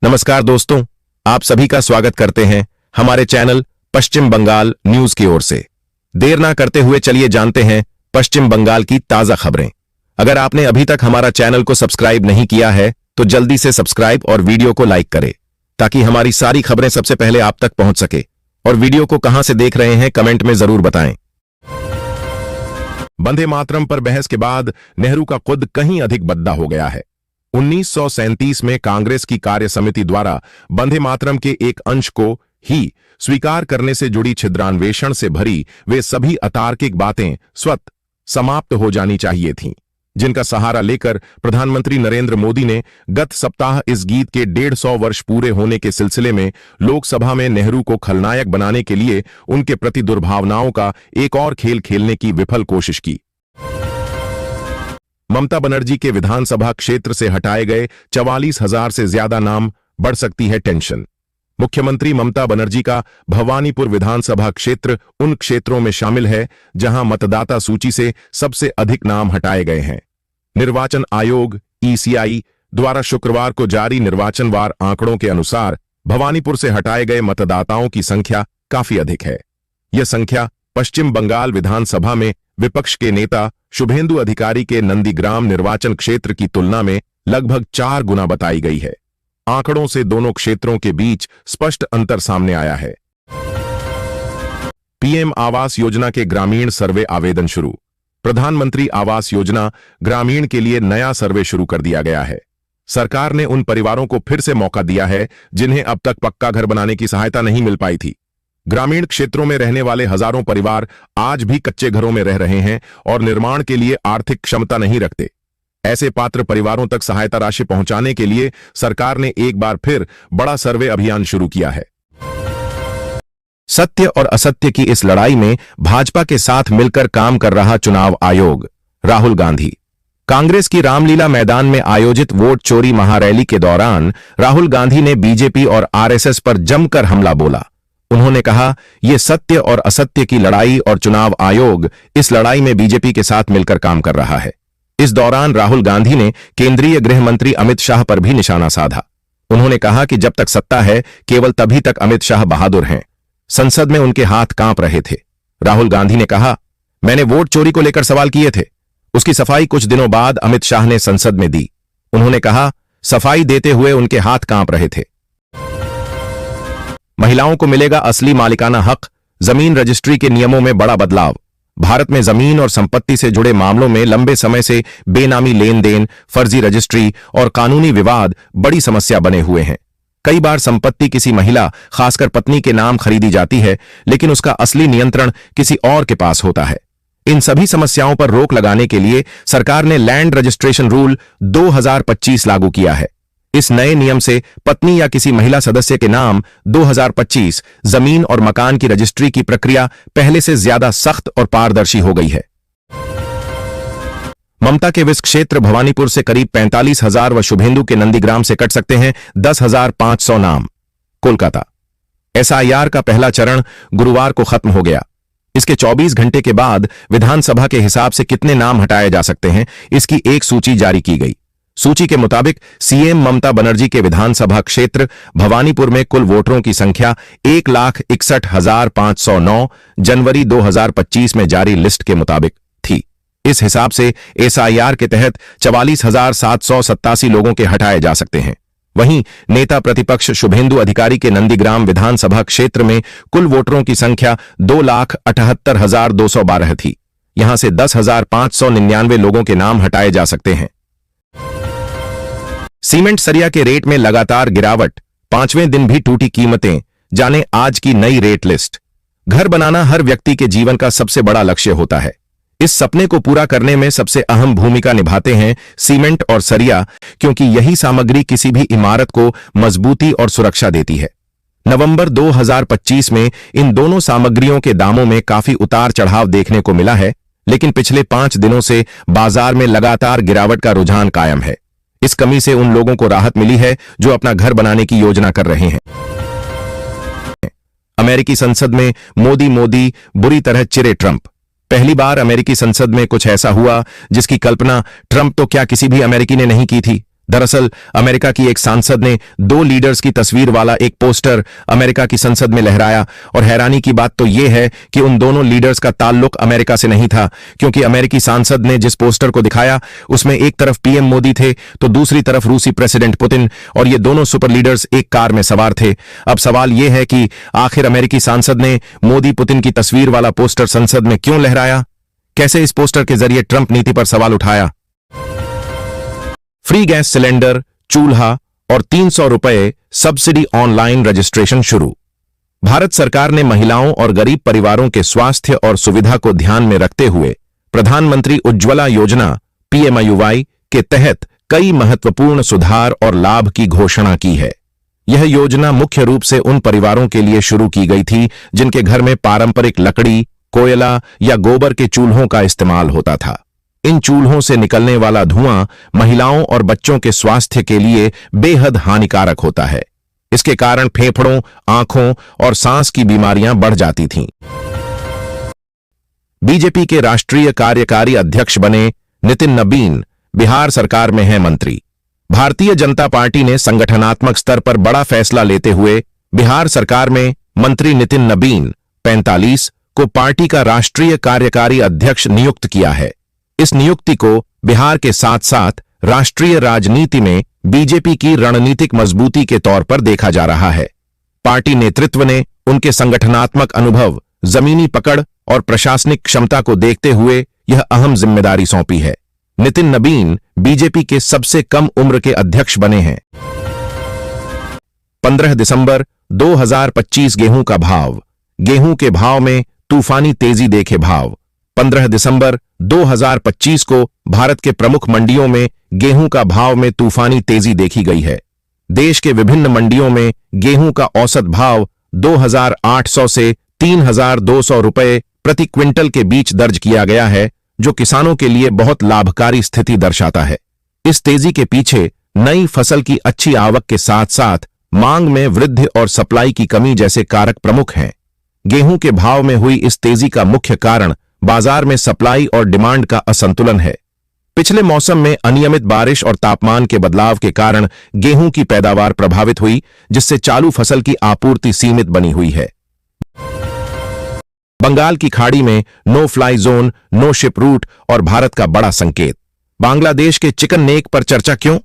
नमस्कार दोस्तों, आप सभी का स्वागत करते हैं हमारे चैनल पश्चिम बंगाल न्यूज की ओर से। देर ना करते हुए चलिए जानते हैं पश्चिम बंगाल की ताजा खबरें। अगर आपने अभी तक हमारा चैनल को सब्सक्राइब नहीं किया है तो जल्दी से सब्सक्राइब और वीडियो को लाइक करें ताकि हमारी सारी खबरें सबसे पहले आप तक पहुंच सके। और वीडियो को कहां से देख रहे हैं कमेंट में जरूर बताएं। वंदे मातरम पर बहस के बाद नेहरू का खुद कहीं अधिक बद्दा हो गया है। 1937 में कांग्रेस की कार्य समिति द्वारा वंदे मातरम के एक अंश को ही स्वीकार करने से जुड़ी छिद्रान्वेषण से भरी वे सभी अतार्किक बातें स्वतः समाप्त हो जानी चाहिए थीं, जिनका सहारा लेकर प्रधानमंत्री नरेंद्र मोदी ने गत सप्ताह इस गीत के 150 वर्ष पूरे होने के सिलसिले में लोकसभा में नेहरू को खलनायक बनाने के लिए उनके प्रति दुर्भावनाओं का एक और खेल खेलने की विफल कोशिश की। ममता बनर्जी के विधानसभा क्षेत्र से हटाए गए 44,000 से ज्यादा नाम, बढ़ सकती है टेंशन। मुख्यमंत्री ममता बनर्जी का भवानीपुर विधानसभा क्षेत्र उन क्षेत्रों में शामिल है जहां मतदाता सूची से सबसे अधिक नाम हटाए गए हैं। निर्वाचन आयोग (ईसीआई) द्वारा शुक्रवार को जारी निर्वाचनवार आंकड़ों के अनुसार भवानीपुर से हटाए गए मतदाताओं की संख्या काफी अधिक है। यह संख्या पश्चिम बंगाल विधानसभा में विपक्ष के नेता शुभेंदु अधिकारी के नंदीग्राम निर्वाचन क्षेत्र की तुलना में लगभग 4 गुना बताई गई है। आंकड़ों से दोनों क्षेत्रों के बीच स्पष्ट अंतर सामने आया है। पीएम आवास योजना के ग्रामीण सर्वे आवेदन शुरू। प्रधानमंत्री आवास योजना ग्रामीण के लिए नया सर्वे शुरू कर दिया गया है। सरकार ने उन परिवारों को फिर से मौका दिया है जिन्हें अब तक पक्का घर बनाने की सहायता नहीं मिल पाई थी। ग्रामीण क्षेत्रों में रहने वाले हजारों परिवार आज भी कच्चे घरों में रह रहे हैं और निर्माण के लिए आर्थिक क्षमता नहीं रखते। ऐसे पात्र परिवारों तक सहायता राशि पहुंचाने के लिए सरकार ने एक बार फिर बड़ा सर्वे अभियान शुरू किया है। सत्य और असत्य की इस लड़ाई में भाजपा के साथ मिलकर काम कर रहा चुनाव आयोग। राहुल गांधी। कांग्रेस की रामलीला मैदान में आयोजित वोट चोरी महारैली के दौरान राहुल गांधी ने बीजेपी और आरएसएस पर जमकर हमला बोला। उन्होंने कहा, यह सत्य और असत्य की लड़ाई और चुनाव आयोग इस लड़ाई में बीजेपी के साथ मिलकर काम कर रहा है। इस दौरान राहुल गांधी ने केंद्रीय गृह मंत्री अमित शाह पर भी निशाना साधा। उन्होंने कहा कि जब तक सत्ता है केवल तभी तक अमित शाह बहादुर हैं। संसद में उनके हाथ कांप रहे थे। राहुल गांधी ने कहा, मैंने वोट चोरी को लेकर सवाल किए थे। उसकी सफाई कुछ दिनों बाद अमित शाह ने संसद में दी। उन्होंने कहा, सफाई देते हुए उनके हाथ कांप रहे थे। महिलाओं को मिलेगा असली मालिकाना हक। जमीन रजिस्ट्री के नियमों में बड़ा बदलाव। भारत में जमीन और संपत्ति से जुड़े मामलों में लंबे समय से बेनामी लेन देन, फर्जी रजिस्ट्री और कानूनी विवाद बड़ी समस्या बने हुए हैं। कई बार संपत्ति किसी महिला, खासकर पत्नी के नाम खरीदी जाती है, लेकिन उसका असली नियंत्रण किसी और के पास होता है। इन सभी समस्याओं पर रोक लगाने के लिए सरकार ने लैंड रजिस्ट्रेशन रूल 2025 लागू किया है। इस नए नियम से पत्नी या किसी महिला सदस्य के नाम 2025 जमीन और मकान की रजिस्ट्री की प्रक्रिया पहले से ज्यादा सख्त और पारदर्शी हो गई है। ममता के विस क्षेत्र भवानीपुर से करीब 45,000 व शुभेंदु के नंदीग्राम से कट सकते हैं 10,500 नाम। कोलकाता। एसआईआर का पहला चरण गुरुवार को खत्म हो गया। इसके 24 घंटे के बाद विधानसभा के हिसाब से कितने नाम हटाए जा सकते हैं, इसकी एक सूची जारी की गई। सूची के मुताबिक सीएम ममता बनर्जी के विधानसभा क्षेत्र भवानीपुर में कुल वोटरों की संख्या 1,61,509 जनवरी 2025 में जारी लिस्ट के मुताबिक थी। इस हिसाब से एसआईआर के तहत 44,787 लोगों के हटाए जा सकते हैं। वहीं नेता प्रतिपक्ष शुभेंदु अधिकारी के नंदीग्राम विधानसभा क्षेत्र में कुल वोटरों की संख्या 2,78,212 थी। यहां से 10,599 लोगों के नाम हटाए जा सकते हैं। सीमेंट सरिया के रेट में लगातार गिरावट, 5वें दिन भी टूटी कीमतें। जाने आज की नई रेट लिस्ट। घर बनाना हर व्यक्ति के जीवन का सबसे बड़ा लक्ष्य होता है। इस सपने को पूरा करने में सबसे अहम भूमिका निभाते हैं सीमेंट और सरिया, क्योंकि यही सामग्री किसी भी इमारत को मजबूती और सुरक्षा देती है। नवंबर 2025 में इन दोनों सामग्रियों के दामों में काफी उतार चढ़ाव देखने को मिला है, लेकिन पिछले 5 दिनों से बाजार में लगातार गिरावट का रुझान कायम है। इस कमी से उन लोगों को राहत मिली है जो अपना घर बनाने की योजना कर रहे हैं। अमेरिकी संसद में मोदी बुरी तरह चिरे ट्रंप। पहली बार अमेरिकी संसद में कुछ ऐसा हुआ जिसकी कल्पना ट्रंप तो क्या किसी भी अमेरिकी ने नहीं की थी। दरअसल अमेरिका की एक सांसद ने 2 लीडर्स की तस्वीर वाला एक पोस्टर अमेरिका की संसद में लहराया और हैरानी की बात तो यह है कि उन दोनों लीडर्स का ताल्लुक अमेरिका से नहीं था, क्योंकि अमेरिकी सांसद ने जिस पोस्टर को दिखाया उसमें एक तरफ पीएम मोदी थे तो दूसरी तरफ रूसी प्रेसिडेंट पुतिन, और ये दोनों सुपर लीडर्स एक कार में सवार थे। अब सवाल यह है कि आखिर अमेरिकी सांसद ने मोदी पुतिन की तस्वीर वाला पोस्टर संसद में क्यों लहराया? कैसे इस पोस्टर के जरिए ट्रंप नीति पर सवाल उठाया? फ्री गैस सिलेंडर, चूल्हा और 300 रुपए सब्सिडी ऑनलाइन रजिस्ट्रेशन शुरू। भारत सरकार ने महिलाओं और गरीब परिवारों के स्वास्थ्य और सुविधा को ध्यान में रखते हुए प्रधानमंत्री उज्ज्वला योजना पीएमआईवाई के तहत कई महत्वपूर्ण सुधार और लाभ की घोषणा की है। यह योजना मुख्य रूप से उन परिवारों के लिए शुरू की गई थी जिनके घर में पारंपरिक लकड़ी, कोयला या गोबर के चूल्हों का इस्तेमाल होता था। इन चूल्हों से निकलने वाला धुआं महिलाओं और बच्चों के स्वास्थ्य के लिए बेहद हानिकारक होता है। इसके कारण फेफड़ों, आंखों और सांस की बीमारियां बढ़ जाती थीं। बीजेपी के राष्ट्रीय कार्यकारी अध्यक्ष बने नितिन नबीन बिहार सरकार में हैं मंत्री। भारतीय जनता पार्टी ने संगठनात्मक स्तर पर बड़ा फैसला लेते हुए बिहार सरकार में मंत्री नितिन नबीन 45 को पार्टी का राष्ट्रीय कार्यकारी अध्यक्ष नियुक्त किया है। इस नियुक्ति को बिहार के साथ साथ राष्ट्रीय राजनीति में बीजेपी की रणनीतिक मजबूती के तौर पर देखा जा रहा है। पार्टी नेतृत्व ने उनके संगठनात्मक अनुभव, जमीनी पकड़ और प्रशासनिक क्षमता को देखते हुए यह अहम जिम्मेदारी सौंपी है। नितिन नबीन बीजेपी के सबसे कम उम्र के अध्यक्ष बने हैं। 15 दिसंबर 2025 गेहूं का भाव। गेहूं के भाव में तूफानी तेजी देखे भाव। 15 दिसंबर 2025 को भारत के प्रमुख मंडियों में गेहूं का भाव में तूफानी तेजी देखी गई है। देश के विभिन्न मंडियों में गेहूं का औसत भाव 2,800 से 3,200 रुपए प्रति क्विंटल के बीच दर्ज किया गया है, जो किसानों के लिए बहुत लाभकारी स्थिति दर्शाता है। इस तेजी के पीछे नई फसल की अच्छी आवक के साथ साथ मांग में वृद्धि और सप्लाई की कमी जैसे कारक प्रमुख हैं। गेहूं के भाव में हुई इस तेजी का मुख्य कारण बाजार में सप्लाई और डिमांड का असंतुलन है। पिछले मौसम में अनियमित बारिश और तापमान के बदलाव के कारण गेहूं की पैदावार प्रभावित हुई, जिससे चालू फसल की आपूर्ति सीमित बनी हुई है। बंगाल की खाड़ी में no fly zone, no ship route और भारत का बड़ा संकेत। बांग्लादेश के चिकन नेक पर चर्चा क्यों?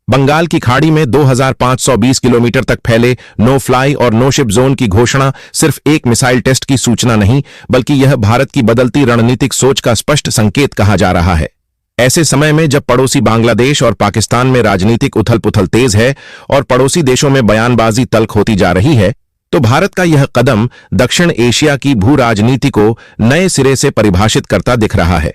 बंगाल की खाड़ी में 2520 किलोमीटर तक फैले नो फ्लाई और नो शिप जोन की घोषणा सिर्फ एक मिसाइल टेस्ट की सूचना नहीं, बल्कि यह भारत की बदलती रणनीतिक सोच का स्पष्ट संकेत कहा जा रहा है। ऐसे समय में जब पड़ोसी बांग्लादेश और पाकिस्तान में राजनीतिक उथल-पुथल तेज है और पड़ोसी देशों में बयानबाजी तल्ख होती जा रही है, तो भारत का यह कदम दक्षिण एशिया की भू राजनीति को नए सिरे से परिभाषित करता दिख रहा है।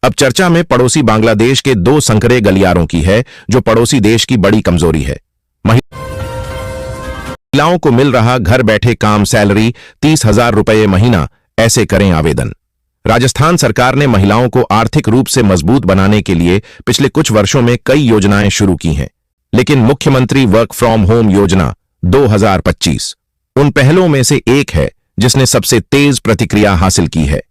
अब चर्चा में पड़ोसी बांग्लादेश के 2 संकरे गलियारों की है, जो पड़ोसी देश की बड़ी कमजोरी है। महिलाओं को मिल रहा घर बैठे काम सैलरी 30,000 रुपये महीना, ऐसे करें आवेदन। राजस्थान सरकार ने महिलाओं को आर्थिक रूप से मजबूत बनाने के लिए पिछले कुछ वर्षों में कई योजनाएं शुरू की हैं, लेकिन मुख्यमंत्री वर्क फ्रॉम होम योजना 2025 उन पहलों में से एक है जिसने सबसे तेज प्रतिक्रिया हासिल की है।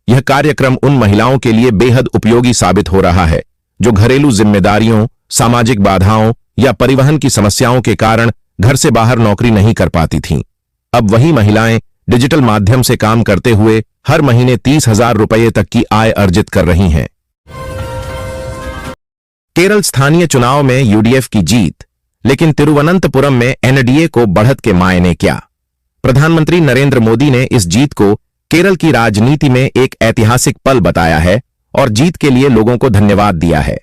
यह कार्यक्रम उन महिलाओं के लिए बेहद उपयोगी साबित हो रहा है जो घरेलू जिम्मेदारियों, सामाजिक बाधाओं या परिवहन की समस्याओं के कारण घर से बाहर नौकरी नहीं कर पाती थीं। अब वही महिलाएं डिजिटल माध्यम से काम करते हुए हर महीने 30,000 रुपये तक की आय अर्जित कर रही हैं। केरल स्थानीय चुनाव में यूडीएफ की जीत, लेकिन तिरुवनंतपुरम में एनडीए को बढ़त के मायने क्या? प्रधानमंत्री नरेंद्र मोदी ने इस जीत को केरल की राजनीति में एक ऐतिहासिक पल बताया है और जीत के लिए लोगों को धन्यवाद दिया है।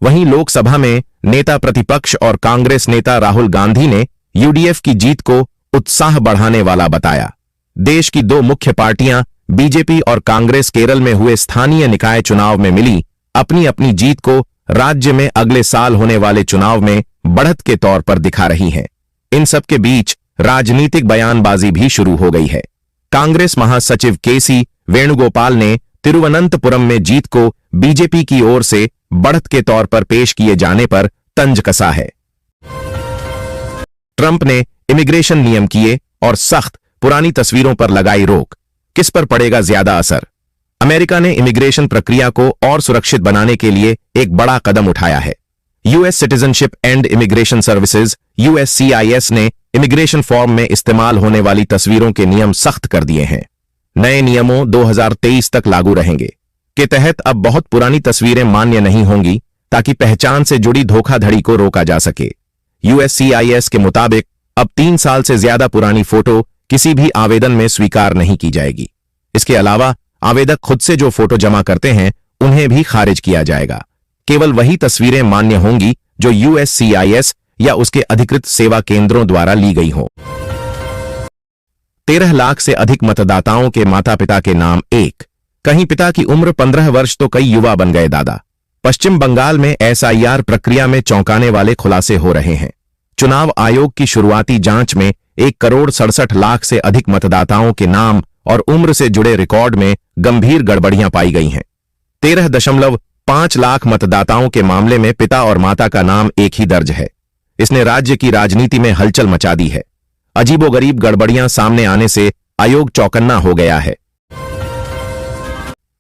वहीं लोकसभा में नेता प्रतिपक्ष और कांग्रेस नेता राहुल गांधी ने यूडीएफ की जीत को उत्साह बढ़ाने वाला बताया। देश की 2 मुख्य पार्टियां बीजेपी और कांग्रेस केरल में हुए स्थानीय निकाय चुनाव में मिली अपनी अपनी जीत को राज्य में अगले साल होने वाले चुनाव में बढ़त के तौर पर दिखा रही हैं। इन सब के बीच राजनीतिक बयानबाजी भी शुरू हो गई है। कांग्रेस महासचिव केसी वेणुगोपाल ने तिरुवनंतपुरम में जीत को बीजेपी की ओर से बढ़त के तौर पर पेश किए जाने पर तंज कसा है। ट्रंप ने इमिग्रेशन नियम किए और सख्त पुरानी तस्वीरों पर लगाई रोक। किस पर पड़ेगा ज्यादा असर? अमेरिका ने इमिग्रेशन प्रक्रिया को और सुरक्षित बनाने के लिए एक बड़ा कदम उठाया है। US citizenship and immigration services USCIS ने इमिग्रेशन फॉर्म में इस्तेमाल होने वाली तस्वीरों के नियम सख्त कर दिए हैं। नए नियमों 2023 तक लागू रहेंगे के तहत अब बहुत पुरानी तस्वीरें मान्य नहीं होंगी ताकि पहचान से जुड़ी धोखाधड़ी को रोका जा सके। USCIS के मुताबिक अब 3 साल से ज्यादा पुरानी फोटो किसी भी आवेदन में स्वीकार नहीं की जाएगी। इसके अलावा आवेदक खुद से जो फोटो जमा करते हैं उन्हें भी खारिज किया जाएगा। केवल वही तस्वीरें मान्य होंगी जो USCIS या उसके अधिकृत सेवा केंद्रों द्वारा ली गई हो। 13 लाख से अधिक मतदाताओं के माता पिता के नाम एक, कहीं पिता की उम्र 15 वर्ष तो कई युवा बन गए दादा। पश्चिम बंगाल में SIR प्रक्रिया में चौंकाने वाले खुलासे हो रहे हैं। चुनाव आयोग की शुरुआती जांच में 1,67,00,000 से अधिक मतदाताओं के नाम और उम्र से जुड़े रिकॉर्ड में गंभीर गड़बड़ियां पाई गई हैं। 13.5 लाख मतदाताओं के मामले में पिता और माता का नाम एक ही दर्ज है। इसने राज्य की राजनीति में हलचल मचा दी है। अजीबोगरीब गड़बड़ियां सामने आने से आयोग चौकन्ना हो गया है।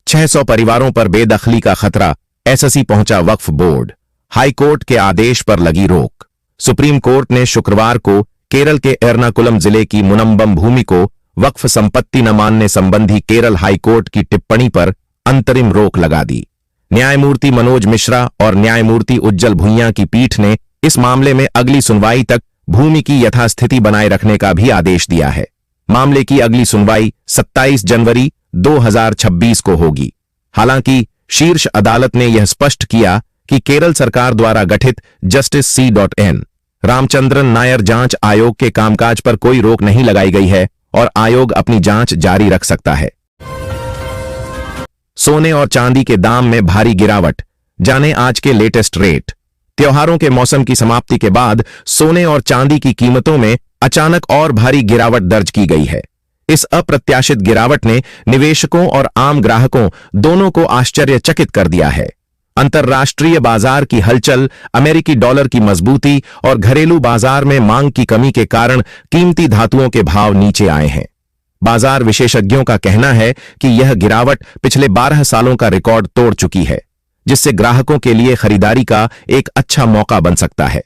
600 परिवारों पर बेदखली का खतरा, SSC पहुंचा वक्फ बोर्ड। हाई कोर्ट के आदेश पर लगी रोक। सुप्रीम कोर्ट ने शुक्रवार को केरल के एर्नाकुलम जिले की मुनम्बम भूमि को वक्फ संपत्ति न मानने संबंधी केरल हाई कोर्ट की टिप्पणी पर अंतरिम रोक लगा दी। न्यायमूर्ति मनोज मिश्रा और न्यायमूर्ति उज्जल भुइयां की पीठ ने इस मामले में अगली सुनवाई तक भूमि की यथास्थिति बनाए रखने का भी आदेश दिया है। मामले की अगली सुनवाई 27 जनवरी 2026 को होगी। हालांकि शीर्ष अदालत ने यह स्पष्ट किया कि केरल सरकार द्वारा गठित जस्टिस C.N. रामचंद्रन नायर जांच आयोग के कामकाज पर कोई रोक नहीं लगाई गई है और आयोग अपनी जांच जारी रख सकता है। सोने और चांदी के दाम में भारी गिरावट, जाने आज के लेटेस्ट रेट। त्योहारों के मौसम की समाप्ति के बाद सोने और चांदी की कीमतों में अचानक और भारी गिरावट दर्ज की गई है। इस अप्रत्याशित गिरावट ने निवेशकों और आम ग्राहकों दोनों को आश्चर्यचकित कर दिया है। अंतर्राष्ट्रीय बाजार की हलचल, अमेरिकी डॉलर की मजबूती और घरेलू बाजार में मांग की कमी के कारण कीमती धातुओं के भाव नीचे आए हैं। बाजार विशेषज्ञों का कहना है कि यह गिरावट पिछले 12 सालों का रिकॉर्ड तोड़ चुकी है, जिससे ग्राहकों के लिए खरीदारी का एक अच्छा मौका बन सकता है।